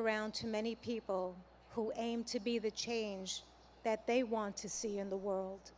around to many people who aim to be the change that they want to see in the world.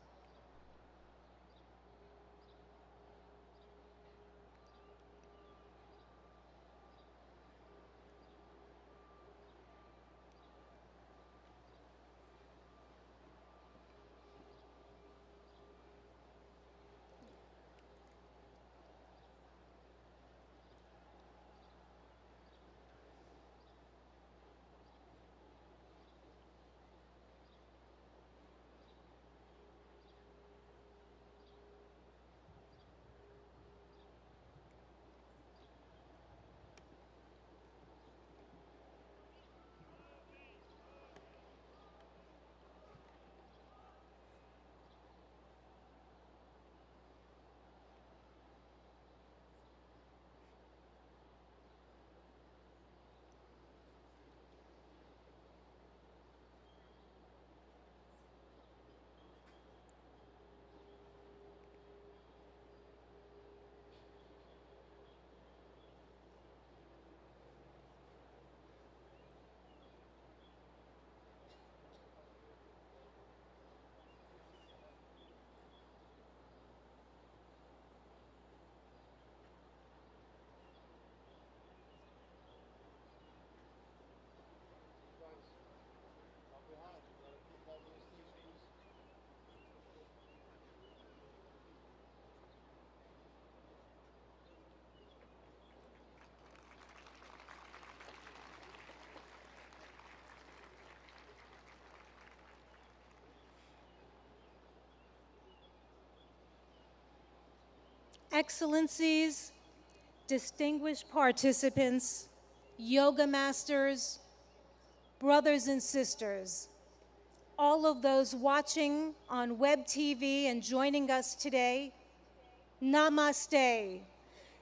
Excellencies, distinguished participants, yoga masters, brothers and sisters, all of those watching on web TV and joining us today, namaste.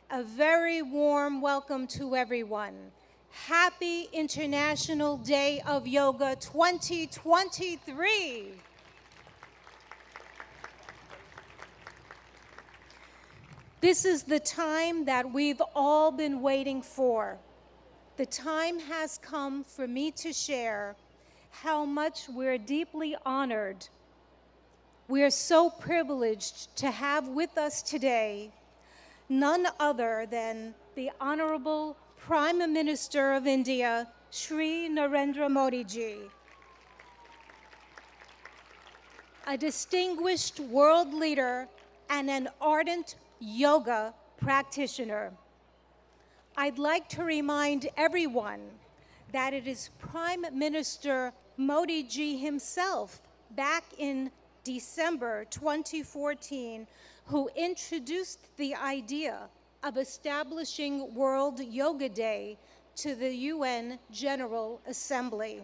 A very warm welcome to everyone. Happy International Day of Yoga 2023. This is the time that we've all been waiting for. The time has come for me to share how much we're deeply honored. We're so privileged to have with us today none other than the Honorable Prime Minister of India, Shri Narendra Modi ji, a distinguished world leader and an ardent yoga practitioner. I'd like to remind everyone that it is Prime Minister Modi ji himself back in December 2014 who introduced the idea of establishing World Yoga Day to the UN General Assembly.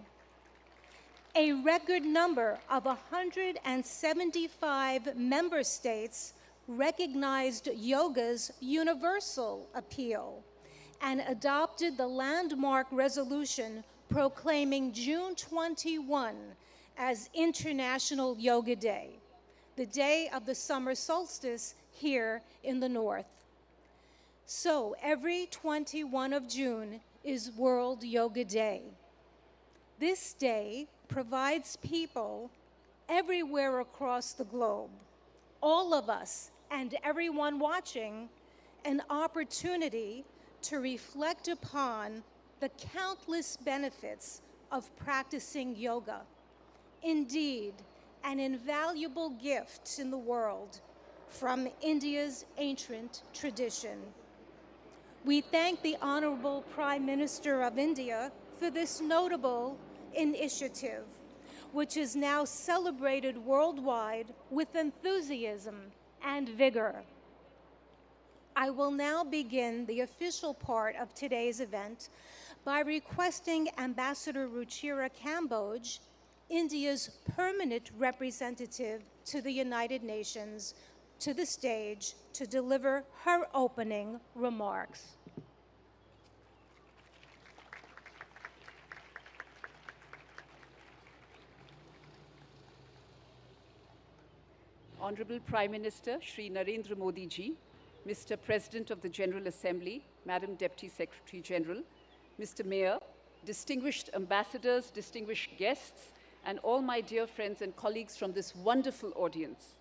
A record number of 175 member states recognized yoga's universal appeal and adopted the landmark resolution proclaiming June 21 as International Yoga Day, the day of the summer solstice here in the north. So every 21 of June is World Yoga Day. This day provides people everywhere across the globe, all of us and everyone watching, an opportunity to reflect upon the countless benefits of practicing yoga. Indeed, an invaluable gift in the world from India's ancient tradition. We thank the Honorable Prime Minister of India for this notable initiative, which is now celebrated worldwide with enthusiasm and vigor. I will now begin the official part of today's event by requesting Ambassador Ruchira Kamboj, India's permanent representative to the United Nations, to the stage to deliver her opening remarks. Honorable Prime Minister Shri Narendra Modi ji, Mr. President of the General Assembly, Madam Deputy Secretary General, Mr. Mayor, distinguished ambassadors, distinguished guests, and all my dear friends and colleagues from this wonderful audience.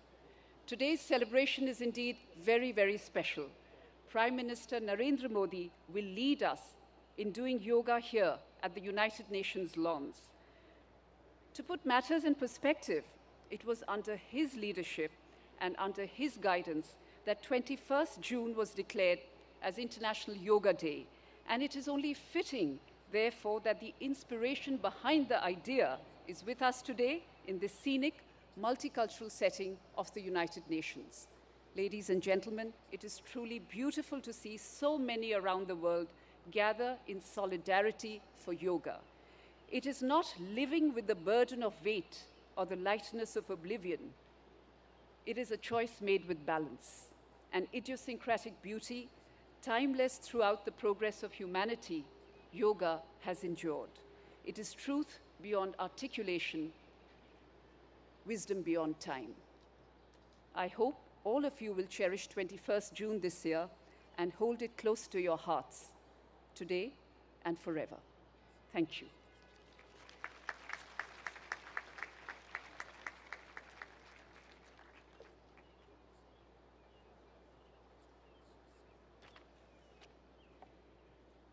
Today's celebration is indeed very, very special. Prime Minister Narendra Modi will lead us in doing yoga here at the United Nations lawns. To put matters in perspective, it was under his leadership and under his guidance that 21st June was declared as International Yoga Day. And it is only fitting, therefore, that the inspiration behind the idea is with us today in this scenic, multicultural setting of the United Nations. Ladies and gentlemen, it is truly beautiful to see so many around the world gather in solidarity for yoga. It is not living with the burden of weight or the lightness of oblivion. It is a choice made with balance, an idiosyncratic beauty, timeless throughout the progress of humanity. Yoga has endured. It is truth beyond articulation, wisdom beyond time. I hope all of you will cherish 21st June this year and hold it close to your hearts, today and forever. Thank you.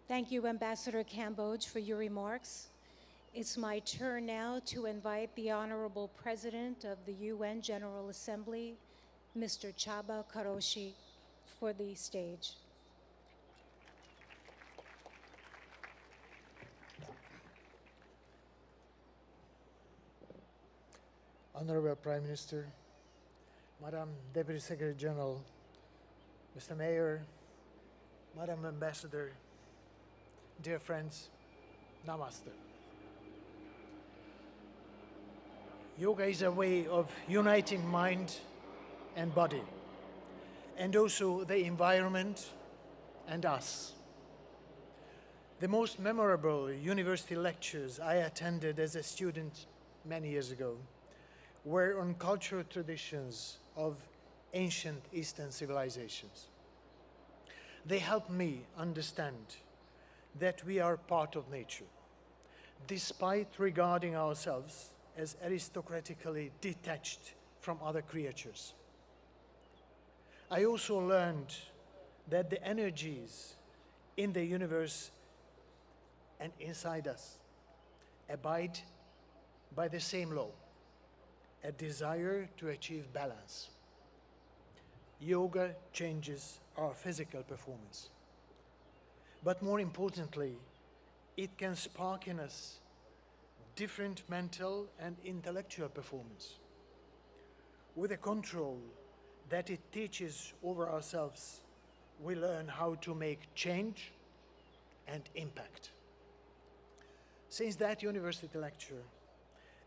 Thank you, Ambassador Cambodge, for your remarks. It's my turn now to invite the Honorable President of the UN General Assembly, Mr. Chaba Karoshi, for the stage. Honorable Prime Minister, Madam Deputy Secretary General, Mr. Mayor, Madam Ambassador, dear friends, Namaste. Yoga is a way of uniting mind and body, and also the environment and us. The most memorable university lectures I attended as a student many years ago were on cultural traditions of ancient Eastern civilizations. They helped me understand that we are part of nature, despite regarding ourselves as aristocratically detached from other creatures. I also learned that the energies in the universe and inside us abide by the same law, a desire to achieve balance. Yoga changes our physical performance. But more importantly, it can spark in us different mental and intellectual performance. With the control that it teaches over ourselves, we learn how to make change and impact. Since that university lecture,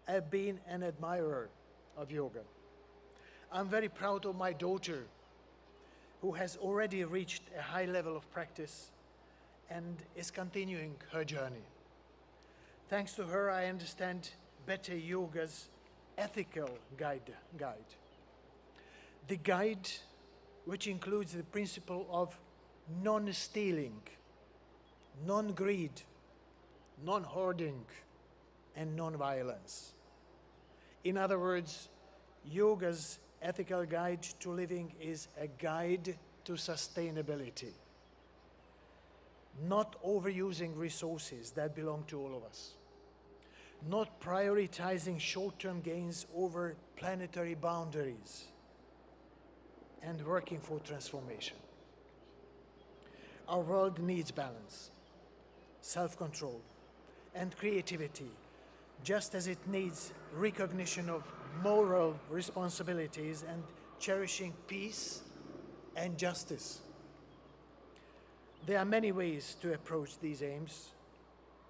I've been an admirer of yoga. I'm very proud of my daughter, who has already reached a high level of practice and is continuing her journey. Thanks to her, I understand better yoga's ethical guide. The guide, which includes the principle of non-stealing, non-greed, non-hoarding, and non-violence. In other words, yoga's ethical guide to living is a guide to sustainability, not overusing resources that belong to all of us, not prioritizing short-term gains over planetary boundaries, and working for transformation. Our world needs balance, self-control, and creativity, just as it needs recognition of moral responsibilities and cherishing peace and justice. There are many ways to approach these aims.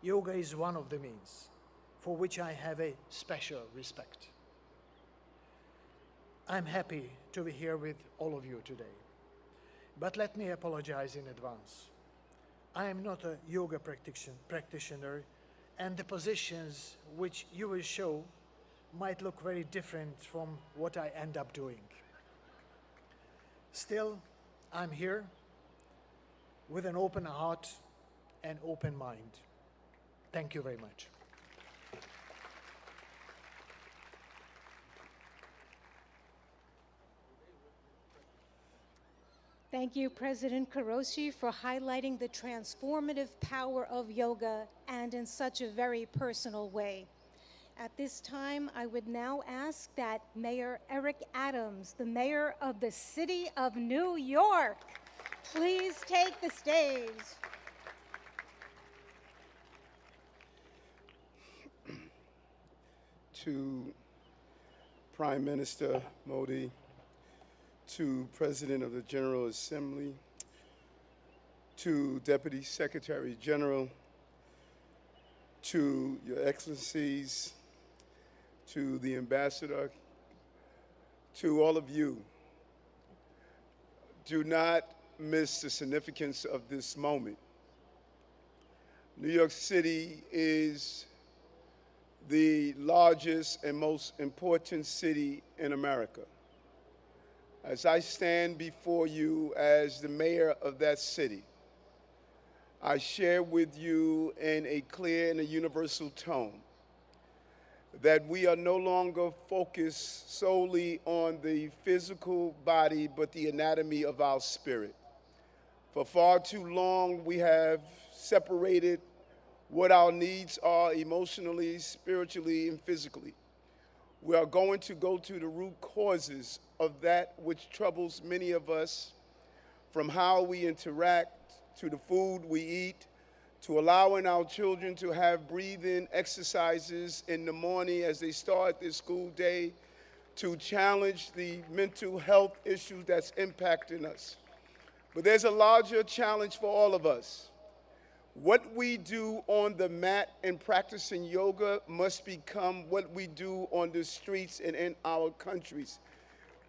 Yoga is one of the means, for which I have a special respect. I'm happy to be here with all of you today, but let me apologize in advance. I am not a yoga practitioner, and the positions which you will show might look very different from what I end up doing. Still, I'm here with an open heart and open mind. Thank you very much. Thank you, President Kuroshi, for highlighting the transformative power of yoga and in such a very personal way. At this time, I would now ask that Mayor Eric Adams, the mayor of the city of New York, please take the stage. To Prime Minister Modi, to President of the General Assembly, to Deputy Secretary General, to Your Excellencies, to the Ambassador, to all of you, do not miss the significance of this moment. New York City is the largest and most important city in America. As I stand before you as the mayor of that city, I share with you in a clear and a universal tone that we are no longer focused solely on the physical body, but the anatomy of our spirit. For far too long, we have separated what our needs are emotionally, spiritually, and physically. We are going to go to the root causes of that which troubles many of us, from how we interact, to the food we eat, to allowing our children to have breathing exercises in the morning as they start their school day, to challenge the mental health issues that's impacting us. But there's a larger challenge for all of us. What we do on the mat and practicing yoga must become what we do on the streets and in our countries.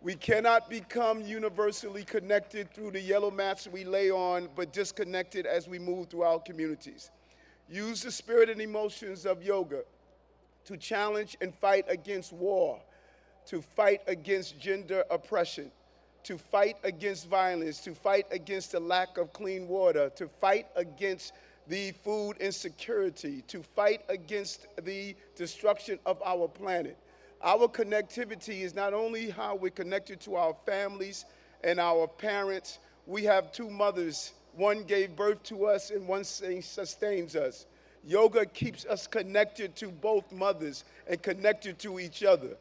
We cannot become universally connected through the yellow mats we lay on, but disconnected as we move through our communities. Use the spirit and emotions of yoga to challenge and fight against war, to fight against gender oppression, to fight against violence, to fight against the lack of clean water, to fight against the food insecurity, to fight against the destruction of our planet. Our connectivity is not only how we're connected to our families and our parents. We have two mothers. One gave birth to us and one sustains us. Yoga keeps us connected to both mothers and connected to each other.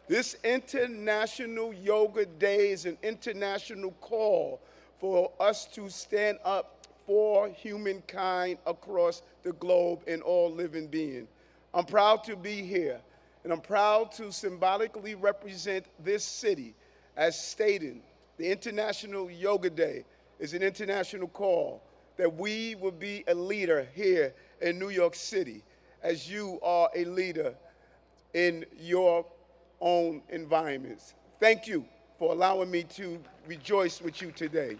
This International Yoga Day is an international call for us to stand up for humankind across the globe and all living beings. I'm proud to be here, and I'm proud to symbolically represent this city as stating the International Yoga Day is an international call that we will be a leader here in New York City as you are a leader in your own environments. Thank you for allowing me to rejoice with you today.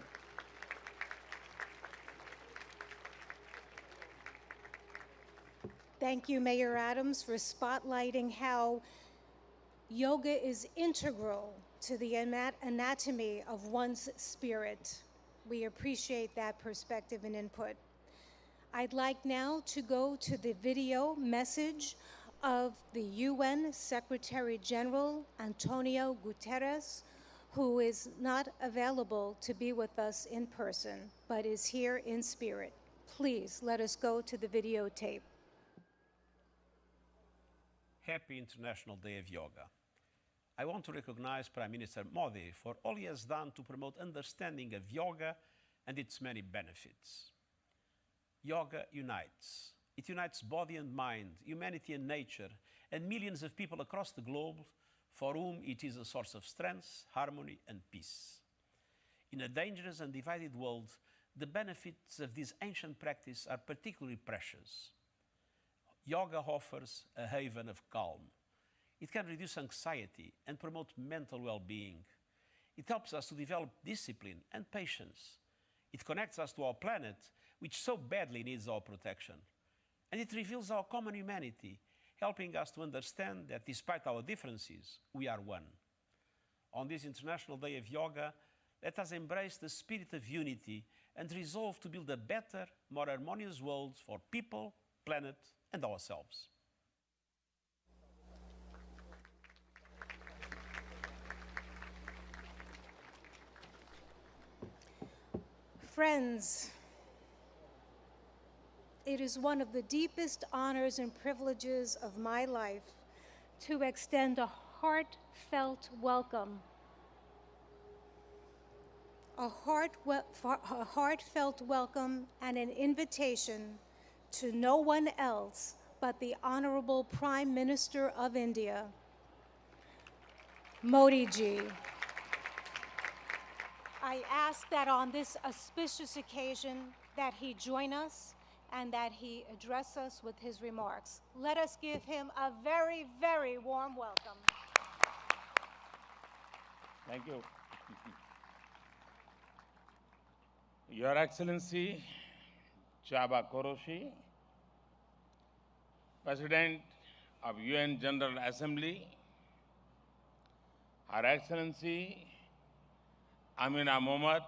Thank you, Mayor Adams, for spotlighting how yoga is integral to the anatomy of one's spirit. We appreciate that perspective and input. I'd like now to go to the video message of the UN Secretary General Antonio Guterres, who is not available to be with us in person, but is here in spirit. Please let us go to the videotape. Happy International Day of Yoga. I want to recognize Prime Minister Modi for all he has done to promote understanding of yoga and its many benefits. Yoga unites. It unites body and mind, humanity and nature, and millions of people across the globe for whom it is a source of strength, harmony, and peace. In a dangerous and divided world, the benefits of this ancient practice are particularly precious. Yoga offers a haven of calm. It can reduce anxiety and promote mental well-being. It helps us to develop discipline and patience. It connects us to our planet, which so badly needs our protection. And it reveals our common humanity, helping us to understand that despite our differences, we are one. On this International Day of Yoga, let us embrace the spirit of unity and resolve to build a better, more harmonious world for people, planet, and ourselves. Friends, it is one of the deepest honors and privileges of my life to extend a heartfelt welcome. A heartfelt welcome and an invitation to no one else but the Honorable Prime Minister of India, Modi ji. I ask that on this auspicious occasion that he join us and that he address us with his remarks. Let us give him a very, very warm welcome. Thank you. Your Excellency, Chaba Koroshi, President of UN General Assembly, Her Excellency Amina Mohammed,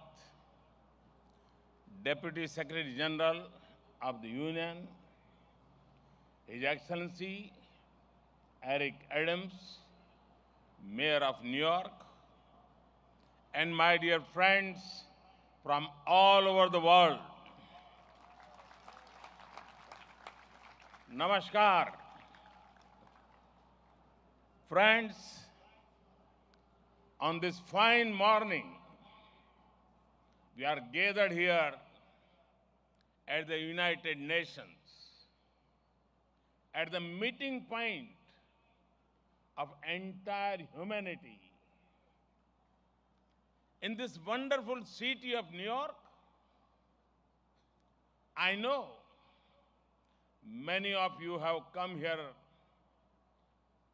Deputy Secretary General of the Union, His Excellency Eric Adams, Mayor of New York, and my dear friends from all over the world. Namaskar. Friends, on this fine morning, we are gathered here at the United Nations, at the meeting point of entire humanity. In this wonderful city of New York, I know many of you have come here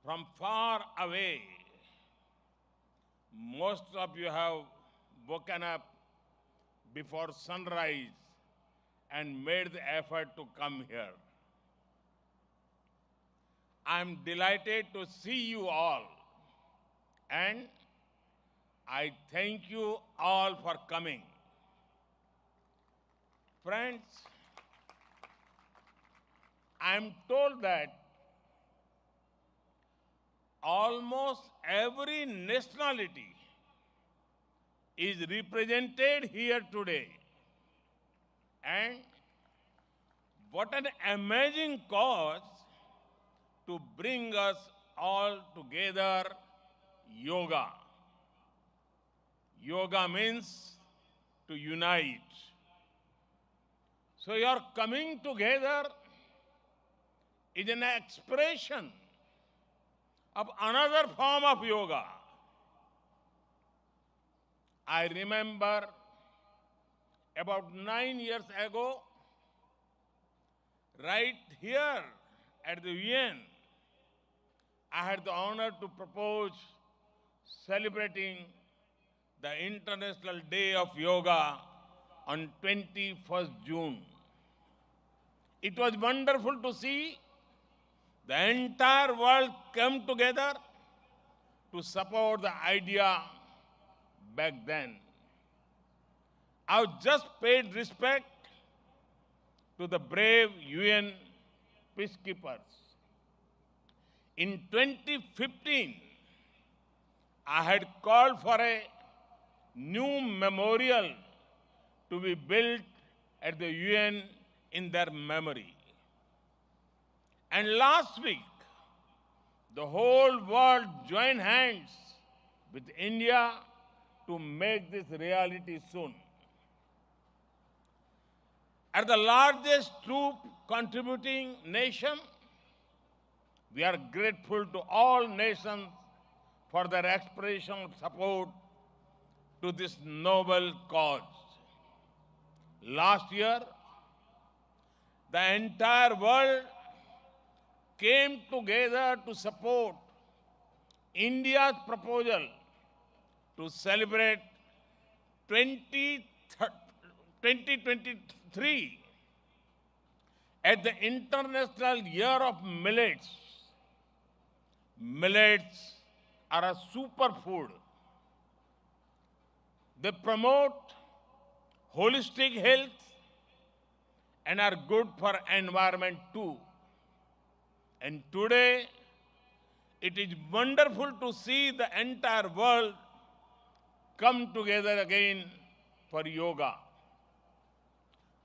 from far away. Most of you have woken up before sunrise and made the effort to come here. I'm delighted to see you all, and I thank you all for coming. Friends, I'm told that almost every nationality is represented here today. And what an amazing cause to bring us all together, yoga. Yoga means to unite. So your coming together is an expression of another form of yoga. I remember about 9 years ago, right here at the UN, I had the honor to propose celebrating the International Day of Yoga on 21st June. It was wonderful to see the entire world come together to support the idea back then. I've just paid respect to the brave UN peacekeepers. In 2015, I had called for a new memorial to be built at the UN in their memory. And last week, the whole world joined hands with India to make this reality soon. As the largest troop contributing nation, we are grateful to all nations for their expression of support to this noble cause. Last year, the entire world came together to support India's proposal to celebrate 2023 as the International Year of Millets. Millets are a superfood. They promote holistic health and are good for environment too. And today, it is wonderful to see the entire world come together again for yoga.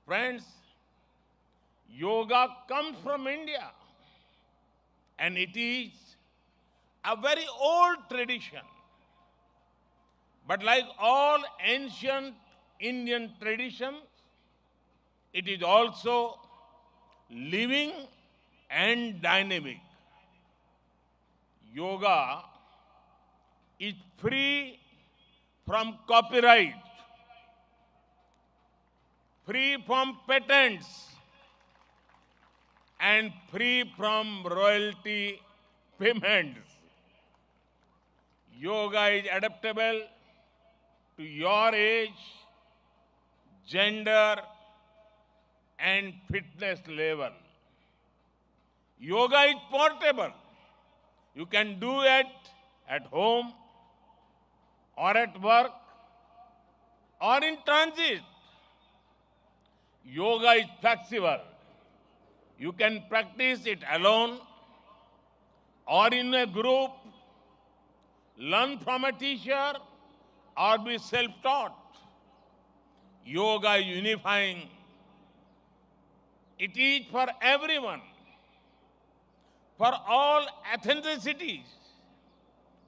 Friends, yoga comes from India, and it is a very old tradition. But like all ancient Indian traditions, it is also living and dynamic. Yoga is free from copyright, free from patents, and free from royalty payments. Yoga is adaptable to your age, gender, and fitness level. Yoga is portable. You can do it at home or at work or in transit. Yoga is flexible. You can practice it alone or in a group, learn from a teacher, or be self-taught. Yoga is unifying. It is for everyone, for all ethnicities,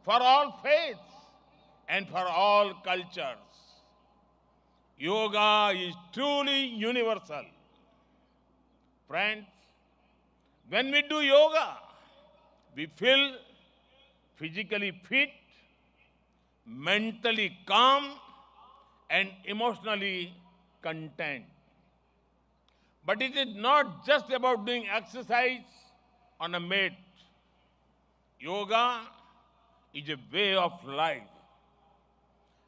for all faiths, and for all cultures. Yoga is truly universal. Friends, when we do yoga, we feel physically fit, mentally calm, and emotionally content. But it is not just about doing exercise on a mat. Yoga is a way of life,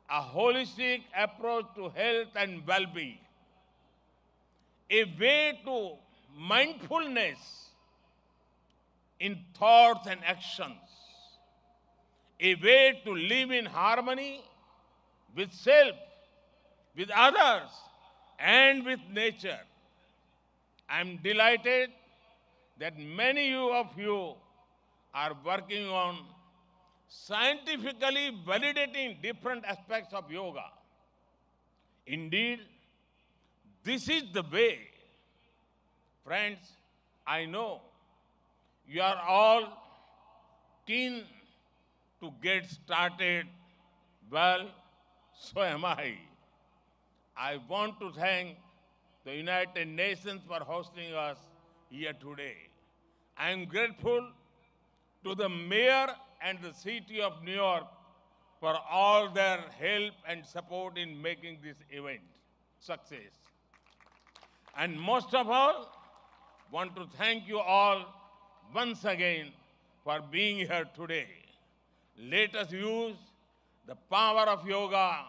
a holistic approach to health and well-being, a way to mindfulness in thoughts and actions, a way to live in harmony with self, with others, and with nature. I am delighted that many of you are working on scientifically validating different aspects of yoga. Indeed, this is the way. Friends, I know you are all keen to get started. Well, so am I. I want to thank the United Nations for hosting us here today. I am grateful to the mayor and the city of New York for all their help and support in making this event success. And most of all, want to thank you all once again for being here today. Let us use the power of yoga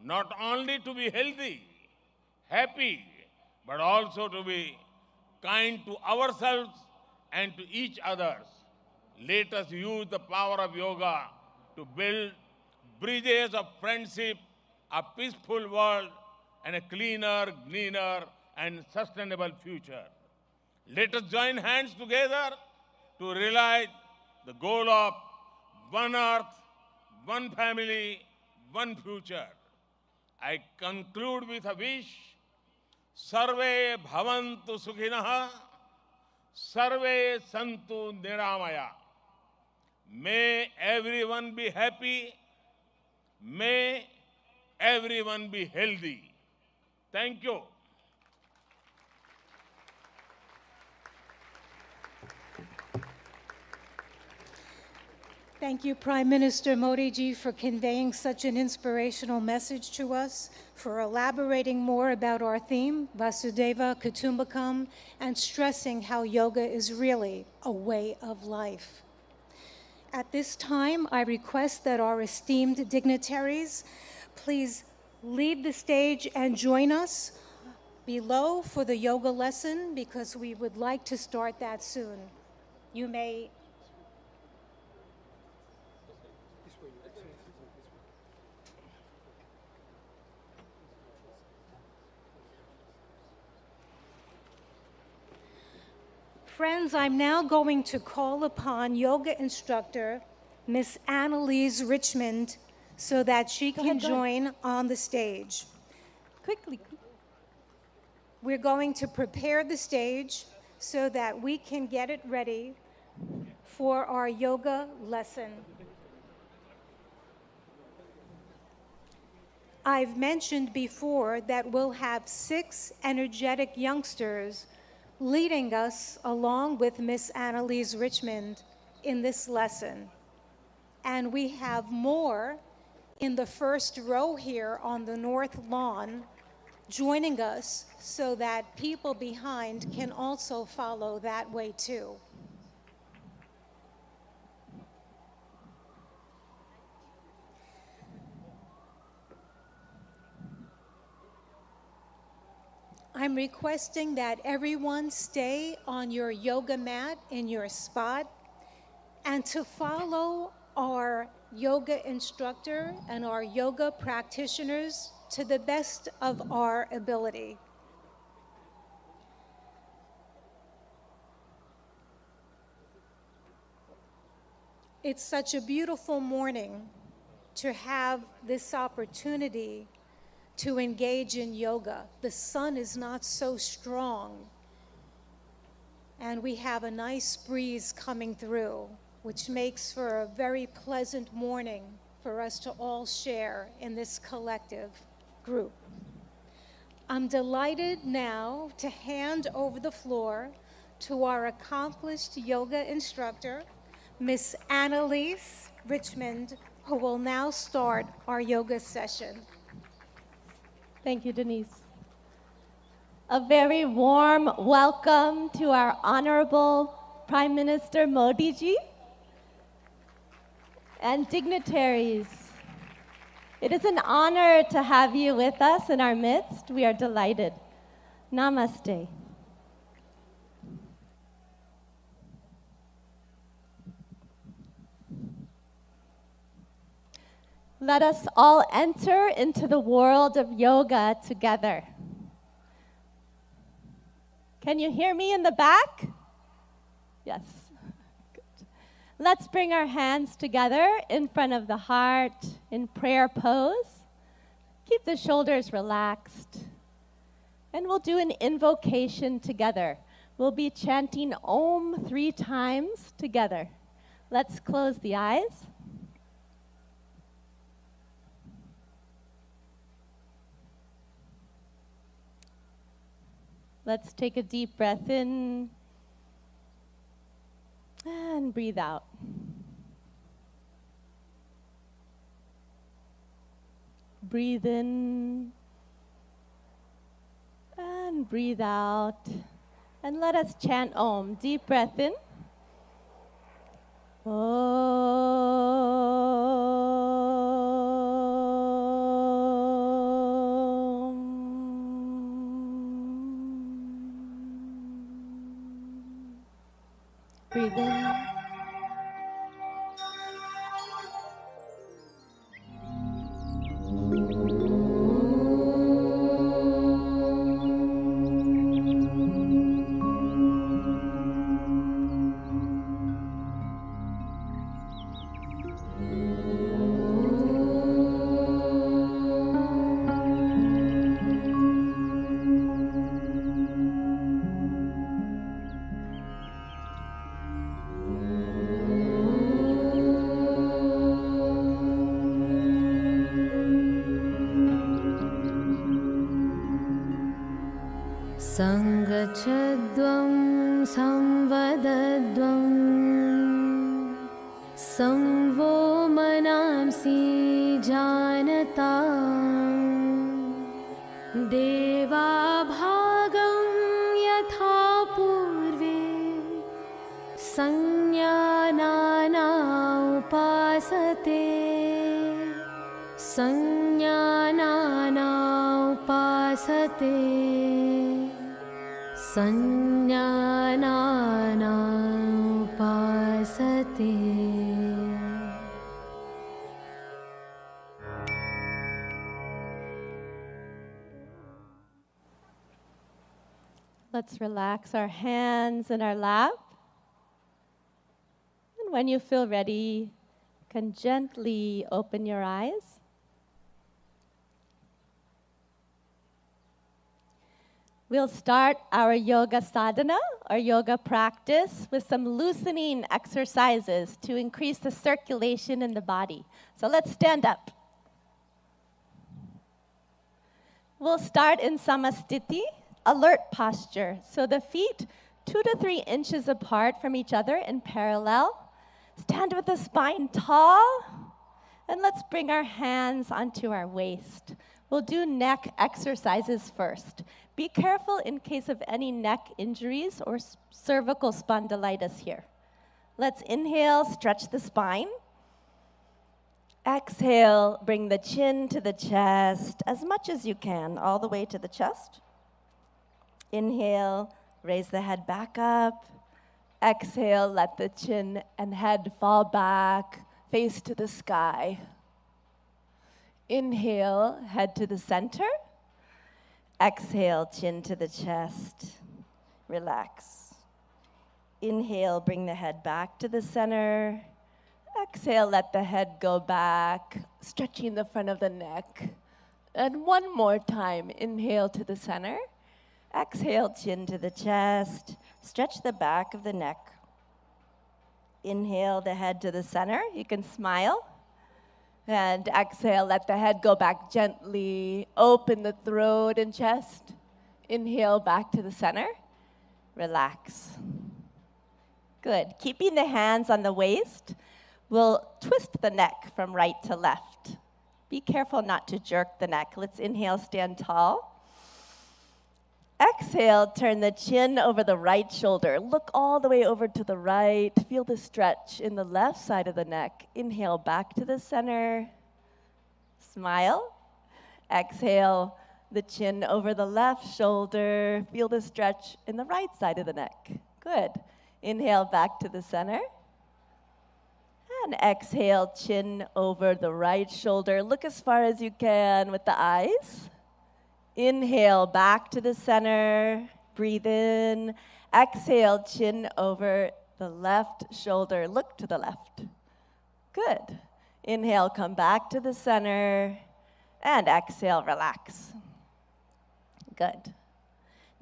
not only to be healthy, happy, but also to be kind to ourselves and to each other. Let us use the power of yoga to build bridges of friendship, a peaceful world, and a cleaner, greener, and sustainable future. Let us join hands together to realize the goal of one earth, one family, one future. I conclude with a wish. Sarve bhavantu sukhinah, sarve santu niramaya. May everyone be happy. May everyone be healthy. Thank you. Thank you, Prime Minister Modi ji, for conveying such an inspirational message to us, for elaborating more about our theme, Vasudeva Kutumbakam, and stressing how yoga is really a way of life. At this time, I request that our esteemed dignitaries please leave the stage and join us below for the yoga lesson, because we would like to start that soon. You may Friends, I'm now going to call upon yoga instructor Miss Annalise Richmond so that she can join on the stage. Quickly. We're going to prepare the stage so that we can get it ready for our yoga lesson. I've mentioned before that we'll have 6 energetic youngsters leading us along with Miss Annalise Richmond in this lesson. And we have more in the first row here on the north lawn joining us so that people behind can also follow that way too. I'm requesting that everyone stay on your yoga mat in your spot and to follow our yoga instructor and our yoga practitioners to the best of our ability. It's such a beautiful morning to have this opportunity to engage in yoga. The sun is not so strong, and we have a nice breeze coming through, which makes for a very pleasant morning for us to all share in this collective group. I'm delighted now to hand over the floor to our accomplished yoga instructor, Miss Annalise Richmond, who will now start our yoga session. Thank you, Denise. A very warm welcome to our Honorable Prime Minister Modi ji and dignitaries. It is an honor to have you with us in our midst. We are delighted. Namaste. Let us all enter into the world of yoga together. Can you hear me in the back? Yes. Good. Let's bring our hands together in front of the heart in prayer pose. Keep the shoulders relaxed. And we'll do an invocation together. We'll be chanting Om 3 times together. Let's close the eyes. Let's take a deep breath in and breathe out. Breathe in and breathe out. And let us chant Om. Deep breath in. Breathe in. Sangachadvam samvadadvam samvo manamsi janatam deva bhagam yatha purve sanyanana upasate sanyanana upasate Sanyanana upasate. Let's relax our hands in our lap. And when you feel ready, you can gently open your eyes. We'll start our yoga sadhana, or yoga practice, with some loosening exercises to increase the circulation in the body. So let's stand up. We'll start in samastiti, alert posture. So the feet 2 to 3 inches apart from each other in parallel. Stand with the spine tall, and let's bring our hands onto our waist. We'll do neck exercises first. Be careful in case of any neck injuries or cervical spondylitis here. Let's inhale, stretch the spine. Exhale, bring the chin to the chest as much as you can, all the way to the chest. Inhale, raise the head back up. Exhale, let the chin and head fall back, face to the sky. Inhale, head to the center. Exhale, chin to the chest. Relax. Inhale, bring the head back to the center. Exhale, let the head go back, stretching the front of the neck. And one more time, inhale to the center. Exhale, chin to the chest. Stretch the back of the neck. Inhale the head to the center. You can smile. And exhale, let the head go back gently. Open the throat and chest. Inhale back to the center. Relax. Good. Keeping the hands on the waist, we'll twist the neck from right to left. Be careful not to jerk the neck. Let's inhale, stand tall. Exhale, turn the chin over the right shoulder. Look all the way over to the right. Feel the stretch in the left side of the neck. Inhale back to the center. Smile. Exhale, the chin over the left shoulder. Feel the stretch in the right side of the neck. Good. Inhale back to the center. And exhale, chin over the right shoulder. Look as far as you can with the eyes. Inhale, back to the center. Breathe in. Exhale, chin over the left shoulder. Look to the left. Good. Inhale, come back to the center. And exhale, relax. Good.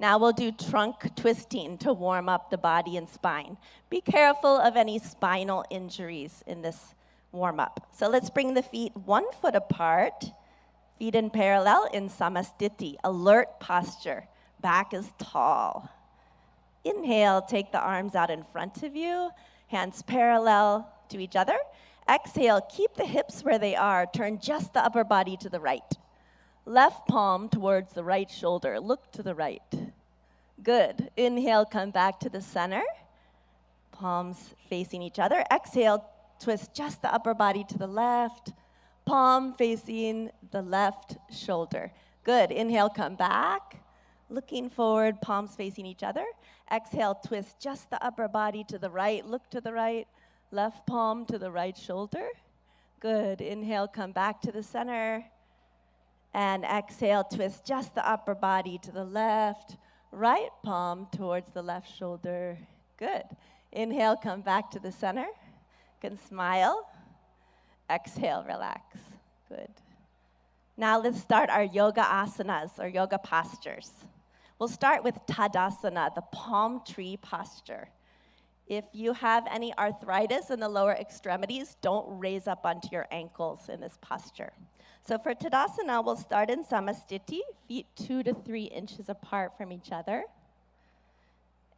Now we'll do trunk twisting to warm up the body and spine. Be careful of any spinal injuries in this warm-up. So let's bring the feet 1 foot apart. Feet in parallel in samastiti, alert posture. Back is tall. Inhale, take the arms out in front of you, hands parallel to each other. Exhale, keep the hips where they are. Turn just the upper body to the right. Left palm towards the right shoulder. Look to the right. Good. Inhale, come back to the center. Palms facing each other. Exhale, twist just the upper body to the left. Palm facing the left shoulder. Good. Inhale, come back. Looking forward, palms facing each other. Exhale, twist just the upper body to the right. Look to the right. Left palm to the right shoulder. Good. Inhale, come back to the center. And exhale, twist just the upper body to the left. Right palm towards the left shoulder. Good. Inhale, come back to the center. You can smile. Exhale, relax. Good. Now let's start our yoga asanas, or yoga postures. We'll start with Tadasana, the palm tree posture. If you have any arthritis in the lower extremities, don't raise up onto your ankles in this posture. So for Tadasana, we'll start in samastiti, feet 2 to 3 inches apart from each other.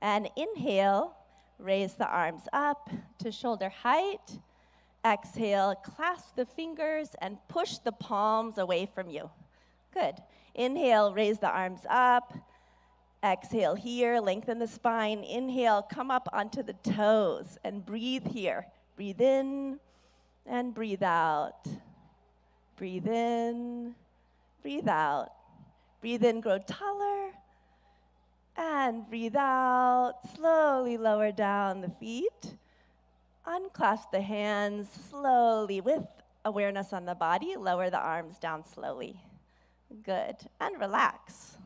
And inhale, raise the arms up to shoulder height. Exhale, clasp the fingers and push the palms away from you. Good. Inhale, raise the arms up. Exhale here, lengthen the spine. Inhale, come up onto the toes and breathe here. Breathe in and breathe out. Breathe in, breathe out. Breathe in, grow taller. And breathe out, slowly lower down the feet. Unclasp the hands slowly with awareness on the body. Lower the arms down slowly. Good. And relax.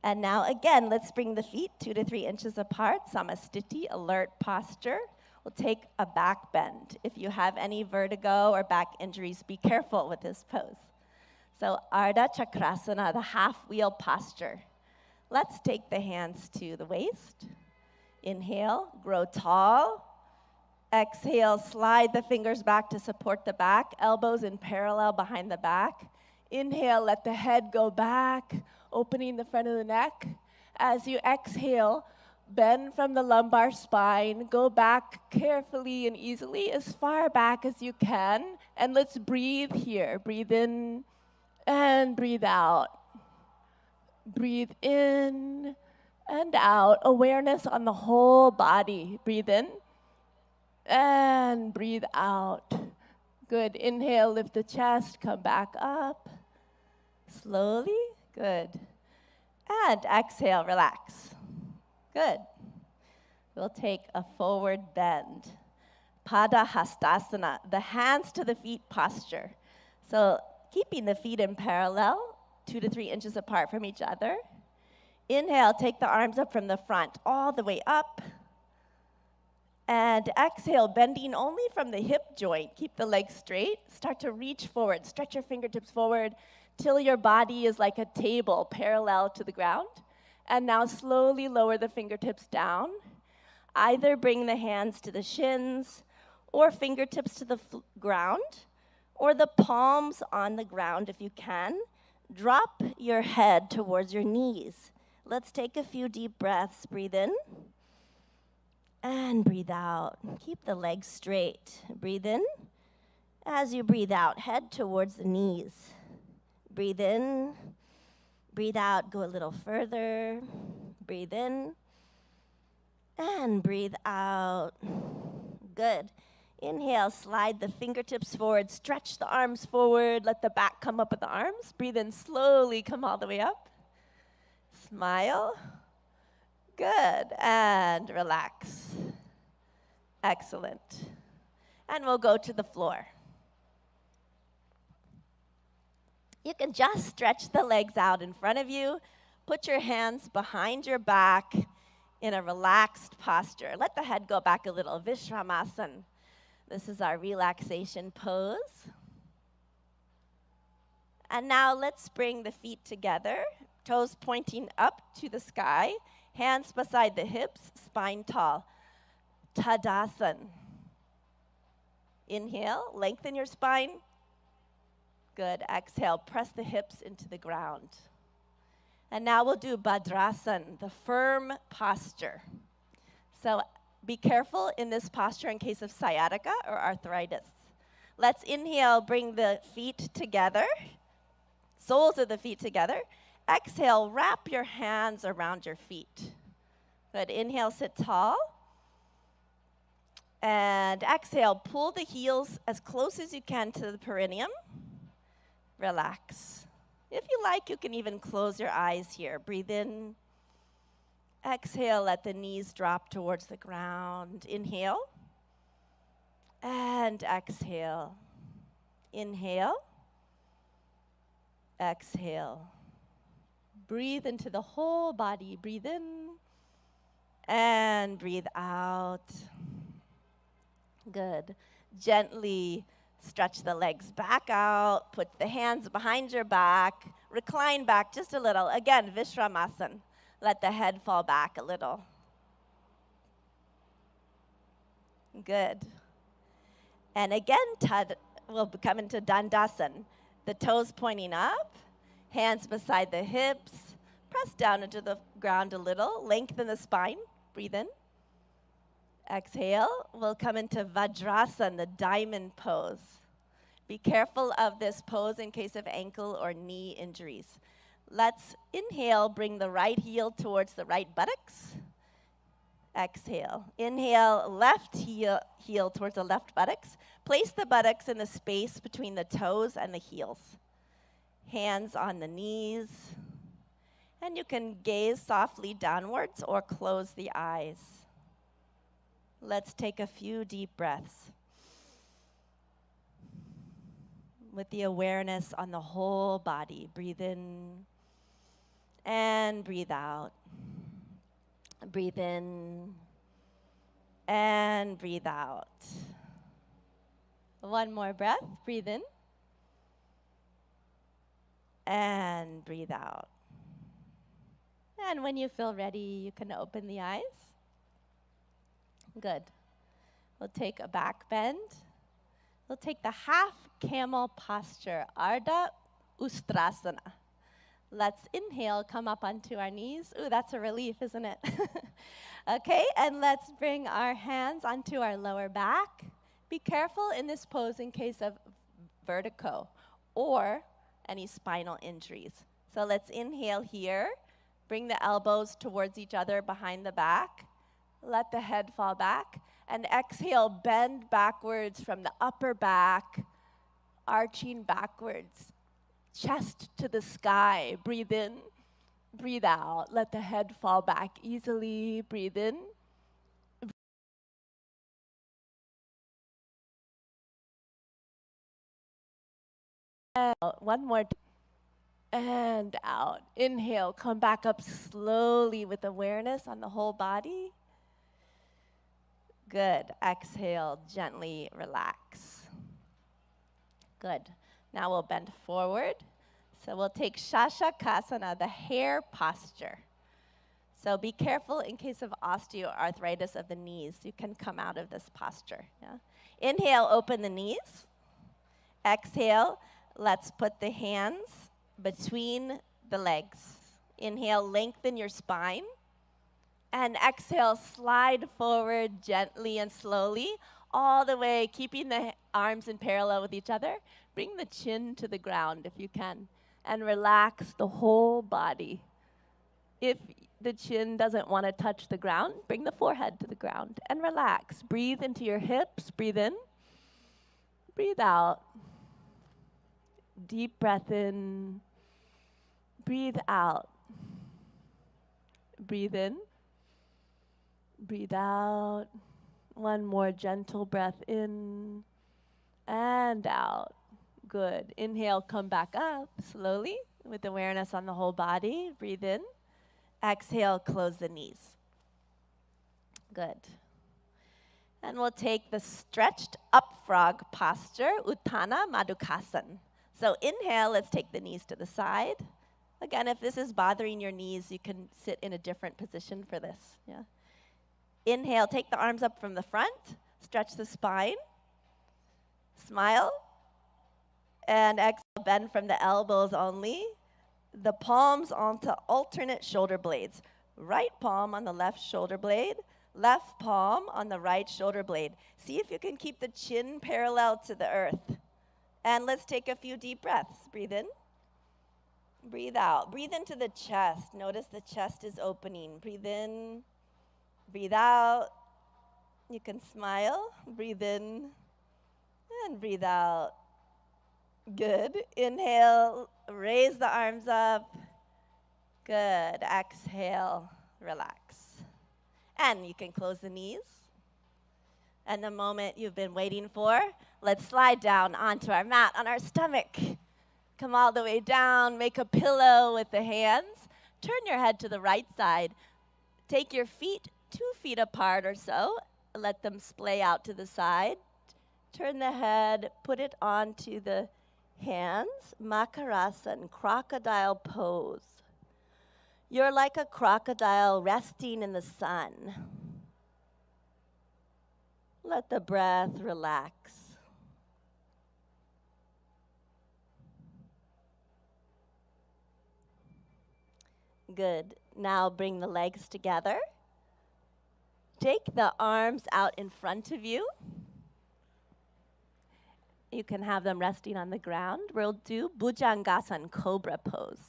And now again, let's bring the feet 2 to 3 inches apart, samastiti, alert posture. We'll take a back bend. If you have any vertigo or back injuries, be careful with this pose. So Ardha Chakrasana, the half wheel posture. Let's take the hands to the waist. Inhale, grow tall. Exhale, slide the fingers back to support the back, elbows in parallel behind the back. Inhale, let the head go back, opening the front of the neck. As you exhale, bend from the lumbar spine, go back carefully and easily as far back as you can, and let's breathe here. Breathe in and breathe out. Breathe in and out. Awareness on the whole body. Breathe in and breathe out. Good. Inhale, lift the chest, come back up. Slowly. Good. And exhale, relax. Good. We'll take a forward bend. Pada Hastasana, the hands to the feet posture. So keeping the feet in parallel, 2 to 3 inches apart from each other. Inhale, take the arms up from the front, all the way up. And exhale, bending only from the hip joint. Keep the legs straight. Start to reach forward. Stretch your fingertips forward till your body is like a table parallel to the ground. And now slowly lower the fingertips down. Either bring the hands to the shins or fingertips to the ground, or the palms on the ground if you can. Drop your head towards your knees. Let's take a few deep breaths. Breathe in. And breathe out. Keep the legs straight. Breathe in. As you breathe out, head towards the knees. Breathe in. Breathe out. Go a little further. Breathe in. And breathe out. Good. Inhale, slide the fingertips forward. Stretch the arms forward. Let the back come up with the arms. Breathe in slowly. Come all the way up. Smile. Good, and relax. Excellent. And we'll go to the floor. You can just stretch the legs out in front of you. Put your hands behind your back in a relaxed posture. Let the head go back a little. Vishramasana. This is our relaxation pose. And now let's bring the feet together, toes pointing up to the sky. Hands beside the hips, spine tall. Tadasana. Inhale, lengthen your spine. Good. Exhale, press the hips into the ground. And now we'll do Bhadrasana, the firm posture. So be careful in this posture in case of sciatica or arthritis. Let's inhale, bring the feet together, soles of the feet together. Exhale, wrap your hands around your feet. Good. Inhale, sit tall. And exhale, pull the heels as close as you can to the perineum. Relax. If you like, you can even close your eyes here. Breathe in. Exhale, let the knees drop towards the ground. Inhale. And exhale. Inhale. Exhale. Breathe into the whole body. Breathe in and breathe out. Good. Gently stretch the legs back out. Put the hands behind your back. Recline back just a little. Again, Vishramasana. Let the head fall back a little. Good. And again, we'll come into Dandasana. The toes pointing up. Hands beside the hips. Press down into the ground a little. Lengthen the spine. Breathe in. Exhale. We'll come into Vajrasana, the diamond pose. Be careful of this pose in case of ankle or knee injuries. Let's inhale, bring the right heel towards the right buttocks. Exhale. Inhale, left heel towards the left buttocks. Place the buttocks in the space between the toes and the heels. Hands on the knees. And you can gaze softly downwards or close the eyes. Let's take a few deep breaths with the awareness on the whole body. Breathe in And breathe out. Breathe in. And breathe out. One more breath. Breathe in. And breathe out. And when you feel ready, you can open the eyes. Good. We'll take a back bend. We'll take the half camel posture, Ardha Ustrasana. Let's inhale, come up onto our knees. Ooh, that's a relief, isn't it? Okay, and let's bring our hands onto our lower back. Be careful in this pose in case of vertigo or any spinal injuries. So let's inhale here. Bring the elbows towards each other behind the back. Let the head fall back. And exhale, bend backwards from the upper back, arching backwards, chest to the sky. Breathe in, breathe out. Let the head fall back easily. Breathe in. One more. And out. Inhale, come back up slowly with awareness on the whole body. Good. Exhale, gently relax. Good. Now we'll bend forward. So we'll take Shashakasana, the hare posture. So be careful in case of osteoarthritis of the knees. You can come out of this posture. Yeah? Inhale, open the knees. Exhale, let's put the hands between the legs. Inhale, lengthen your spine. And exhale, slide forward gently and slowly, all the way, keeping the arms in parallel with each other. Bring the chin to the ground if you can, and relax the whole body. If the chin doesn't want to touch the ground, bring the forehead to the ground and relax. Breathe into your hips. Breathe in. Breathe out. Deep breath in. Breathe out. Breathe in. Breathe out. One more gentle breath in and out. Good. Inhale, come back up slowly with awareness on the whole body. Breathe in. Exhale, close the knees. Good. And we'll take the stretched up frog posture, Uttana Madhukasana. So inhale, let's take the knees to the side. Again, if this is bothering your knees, you can sit in a different position for this. Yeah. Inhale, take the arms up from the front, stretch the spine, smile, and exhale, bend from the elbows only, the palms onto alternate shoulder blades. Right palm on the left shoulder blade, left palm on the right shoulder blade. See if you can keep the chin parallel to the earth. And let's take a few deep breaths. Breathe in, breathe out. Breathe into the chest. Notice the chest is opening. Breathe in. Breathe out. You can smile. Breathe in and breathe out. Good. Inhale, raise the arms up. Good. Exhale, relax. And you can close the knees. And the moment you've been waiting for, let's slide down onto our mat on our stomach. Come all the way down, make a pillow with the hands. Turn your head to the right side. Take your feet 2 feet apart or so. Let them splay out to the side. Turn the head, put it onto the hands. Makarasana, crocodile pose. You're like a crocodile resting in the sun. Let the breath relax. Good. Now bring the legs together. Take the arms out in front of you. You can have them resting on the ground. We'll do Bhujangasana, cobra pose.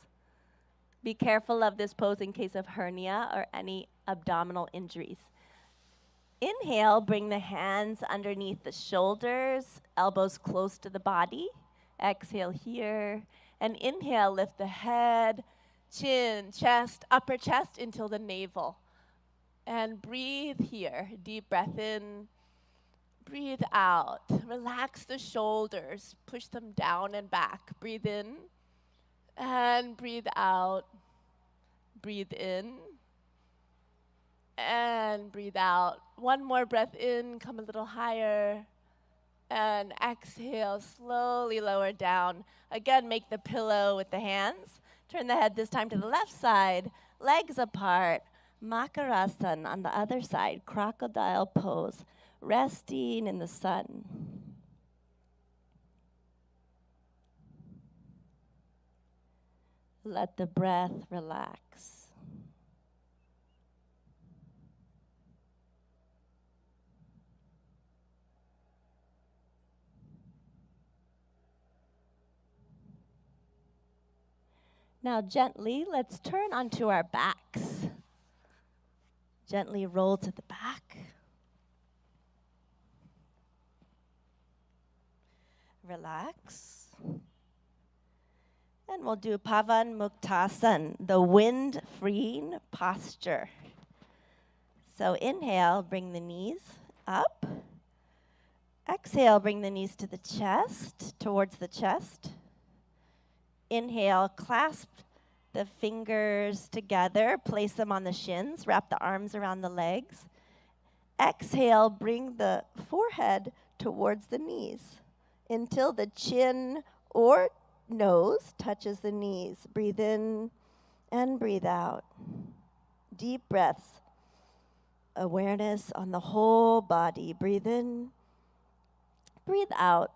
Be careful of this pose in case of hernia or any abdominal injuries. Inhale, bring the hands underneath the shoulders, elbows close to the body. Exhale here. And inhale, lift the head, chin, chest, upper chest until the navel. And breathe here. Deep breath in. Breathe out. Relax the shoulders. Push them down and back. Breathe in. And breathe out. breathe in and breathe out. One more breath in, come a little higher. And exhale, slowly lower down. Again, make the pillow with the hands. Turn the head this time to the left side, legs apart. Makarasana on the other side, crocodile pose, resting in the sun. Let the breath relax. Now gently, let's turn onto our backs. Gently roll to the back. Relax. And we'll do Pavan Muktasan, the wind-freeing posture. So inhale, bring the knees up. Exhale, bring the knees to the chest, towards the chest. Inhale, clasp the fingers together, place them on the shins, wrap the arms around the legs. Exhale, bring the forehead towards the knees until the chin or nose touches the knees. Breathe in and breathe out. Deep breaths. Awareness on the whole body. Breathe in, breathe out.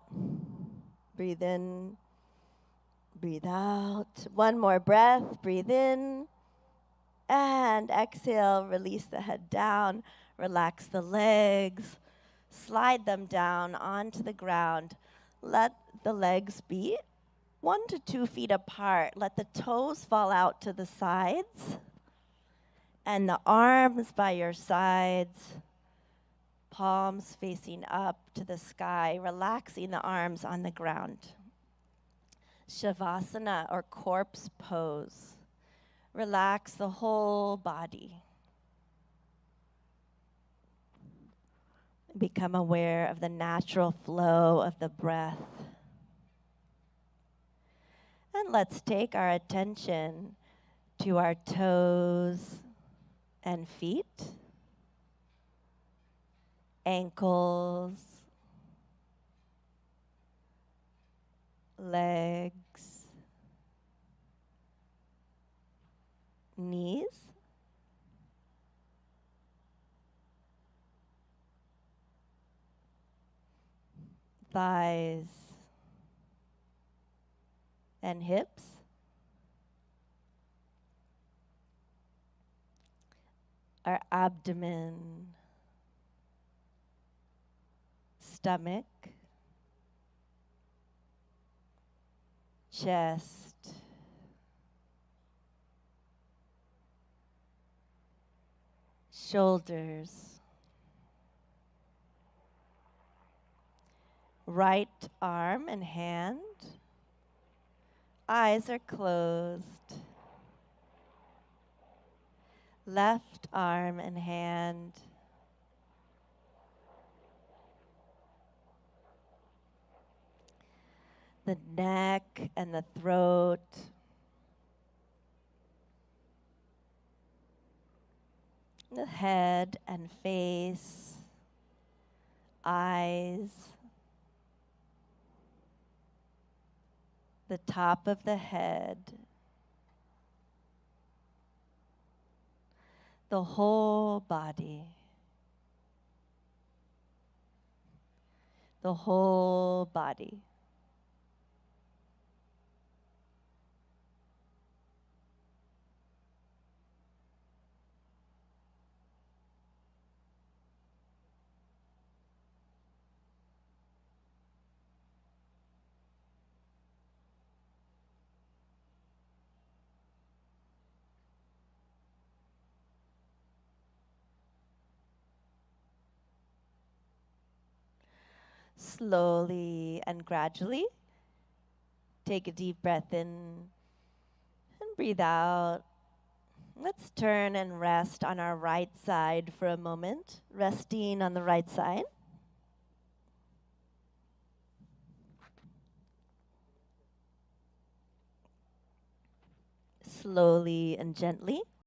Breathe in, breathe out. One more breath. Breathe in. And exhale. Release the head down. Relax the legs. Slide them down onto the ground. Let the legs be 1 to 2 feet apart. Let the toes fall out to the sides. And the arms by your sides. Palms facing up to the sky. Relaxing the arms on the ground. Shavasana, or corpse pose. Relax the whole body. Become aware of the natural flow of the breath. And let's take our attention to our toes and feet, ankles, legs, knees, thighs, and hips, our abdomen, stomach, chest, shoulders, right arm and hand. Eyes are closed. Left arm and hand. The neck and the throat. The head and face. Eyes. The top of the head. The whole body. The whole body. Slowly and gradually, take a deep breath in and breathe out. Let's turn and rest on our right side for a moment, resting on the right side. Slowly and gently,